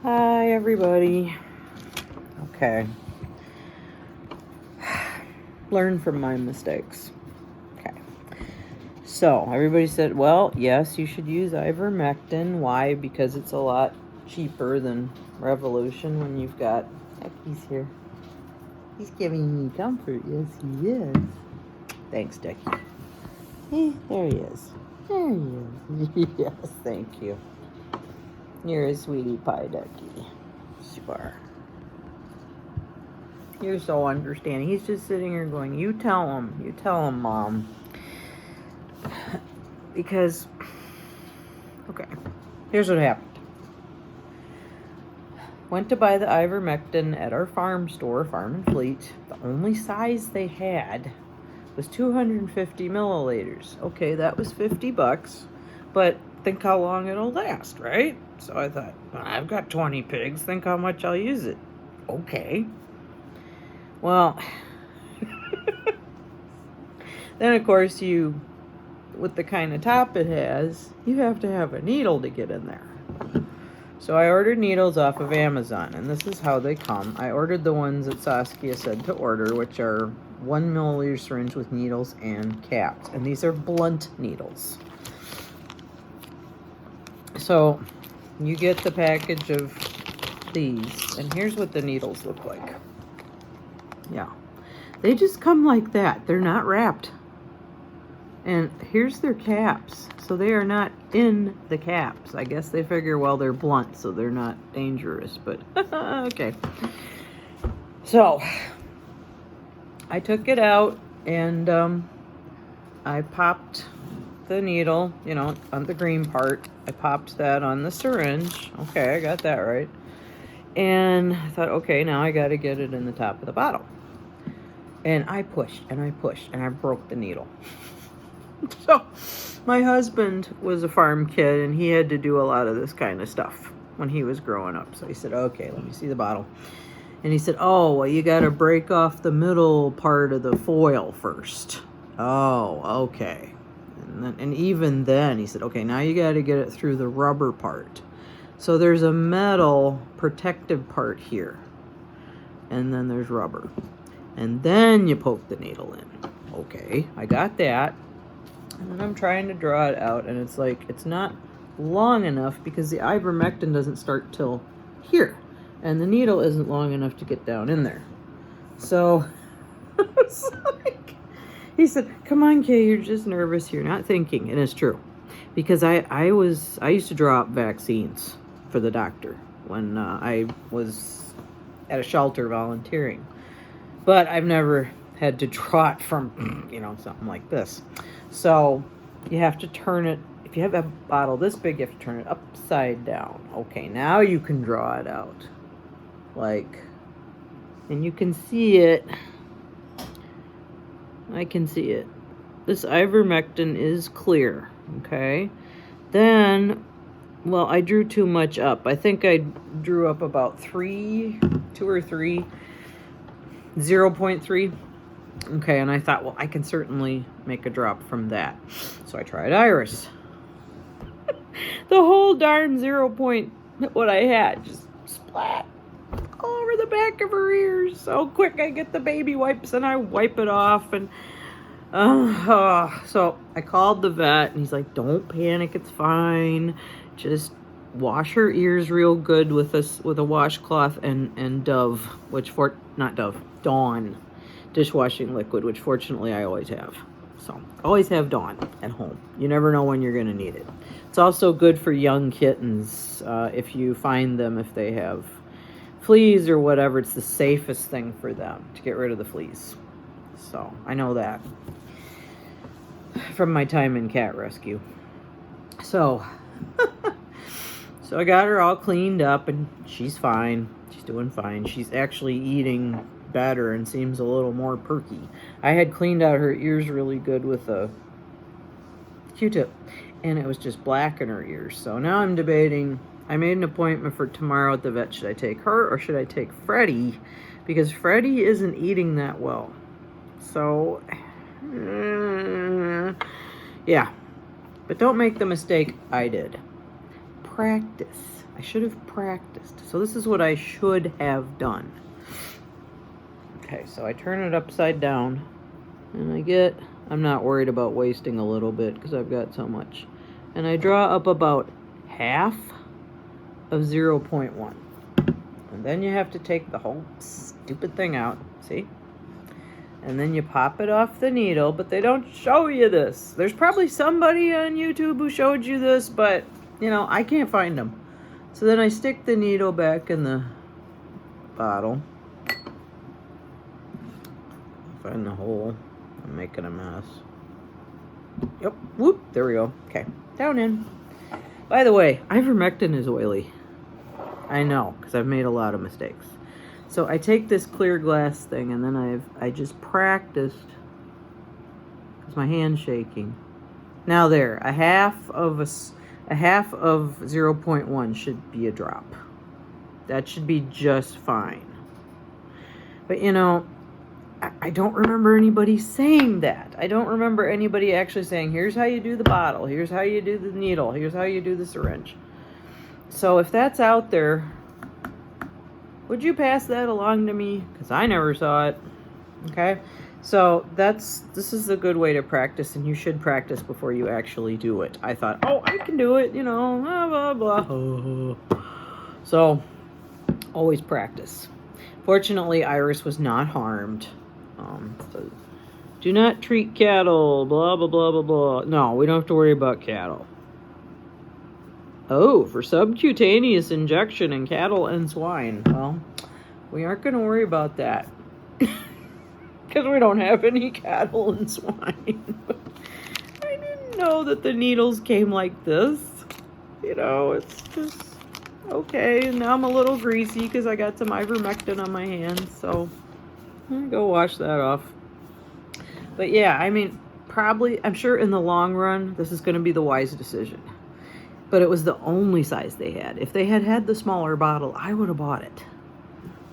Hi, everybody. Okay. Learn from my mistakes. Okay. So, everybody said, well, yes, you should use ivermectin. Why? Because it's a lot cheaper than Revolution when you've got... He's here. He's giving me comfort. Yes, he is. Thanks, Ducky. There he is. There he is. Yes, thank you. You're a sweetie pie, Ducky. You are. You're so understanding. He's just sitting here going, you tell him, Mom. Because, okay, here's what happened. Went to buy the ivermectin at our farm store, Farm and Fleet. The only size they had was 250 milliliters. Okay, that was $50, but think how long it'll last, right? So I thought, well, I've got 20 pigs. Think how much I'll use it. Okay. Well, then of course with the kind of top it has, you have to have a needle to get in there. So I ordered needles off of Amazon, and this is how they come. I ordered the ones that Saskia said to order, which are 1 milliliter syringe with needles and caps. And these are blunt needles. So you get the package of these, and here's what the needles look like. Yeah. They just come like that. They're not wrapped. And here's their caps. So they are not in the caps. I guess they figure, well, they're blunt, so they're not dangerous. But, okay. So, I took it out, and I popped the needle, on the green part. I popped that on the syringe. Okay, I got that right. And I thought, okay, now I got to get it in the top of the bottle. And I pushed, and I broke the needle. So, my husband was a farm kid, and he had to do a lot of this kind of stuff when he was growing up. So he said, okay, let me see the bottle. And he said, oh, well, you got to break off the middle part of the foil first. Oh, okay. And even then, he said, okay, now you got to get it through the rubber part. So there's a metal protective part here. And then there's rubber. And then you poke the needle in. Okay, I got that. And then I'm trying to draw it out, and it's not long enough because the ivermectin doesn't start till here. And the needle isn't long enough to get down in there. So, it's like, he said, come on, Kay, you're just nervous. You're not thinking. And it's true. Because I used to draw up vaccines for the doctor when I was at a shelter volunteering. But I've never had to draw it from, something like this. So you have to turn it, if you have a bottle this big, you have to turn it upside down. Okay, now you can draw it out. And you can see it. I can see it. This ivermectin is clear, okay? Then, well, I drew too much up. I think I drew up about 2 or 3, 0.3. Okay, and I thought, well, I can certainly make a drop from that. So I tried Iris. The whole darn 0 point, what I had, just splat all over the back of her ears. So quick, I get the baby wipes and I wipe it off. And so I called the vet, and he's like, don't panic, it's fine. Just wash her ears real good with a washcloth and Dove, Dawn dishwashing liquid, which fortunately I always have. So, always have Dawn at home. You never know when you're going to need it. It's also good for young kittens if you find them, if they have fleas or whatever. It's the safest thing for them to get rid of the fleas. So, I know that from my time in cat rescue. So, so I got her all cleaned up, and she's fine. She's doing fine. She's actually eating better and seems a little more perky. I had cleaned out her ears really good with a Q-tip, and it was just black in her ears. So now I'm debating. I made an appointment for tomorrow at the vet. Should I take her or should I take Freddie? Because Freddie isn't eating that well. So, yeah. But don't make the mistake I did. Practice. I should have practiced. So this is what I should have done. Okay, so I turn it upside down, and I'm not worried about wasting a little bit because I've got so much. And I draw up about half of 0.1. And then you have to take the whole stupid thing out, see? And then you pop it off the needle, but they don't show you this. There's probably somebody on YouTube who showed you this, but, you know, I can't find them. So then I stick the needle back in the bottle. Find the hole. I'm making a mess. Yep, whoop, there we go. Okay, down in. By the way, ivermectin is oily. I know, because I've made a lot of mistakes. So I take this clear glass thing, and then I just practiced, because my hand's shaking. Now there, a half of 0.1 should be a drop. That should be just fine. But you know, I don't remember anybody saying that. I don't remember anybody actually saying, here's how you do the bottle, here's how you do the needle, here's how you do the syringe. So if that's out there, would you pass that along to me? Because I never saw it. Okay? So this is a good way to practice, and you should practice before you actually do it. I thought, oh, I can do it, you know, blah, blah, blah. So, always practice. Fortunately, Iris was not harmed. So do not treat cattle, blah, blah, blah, blah, blah. No, we don't have to worry about cattle. Oh, for subcutaneous injection in cattle and swine. Well, we aren't going to worry about that. Because we don't have any cattle and swine. I didn't know that the needles came like this. You know, it's just okay. Now I'm a little greasy because I got some ivermectin on my hands. So I'm going to go wash that off. But yeah, I mean, probably, I'm sure in the long run, this is going to be the wise decision. But it was the only size they had. If they had had the smaller bottle, I would have bought it.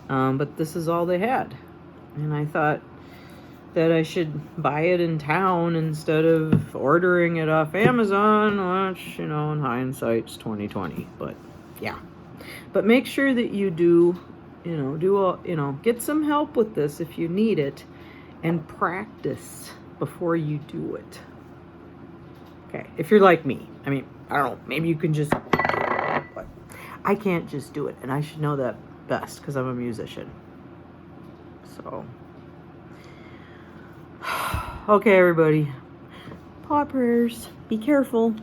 But this is all they had. And I thought that I should buy it in town instead of ordering it off Amazon, which, you know, in hindsight's 2020. But yeah. But make sure that you get some help with this if you need it, and practice before you do it. Okay, if you're like me, I mean, I don't know, maybe you can just do it, but I can't just do it, and I should know that best because I'm a musician. So, okay, everybody, paw prayers, be careful.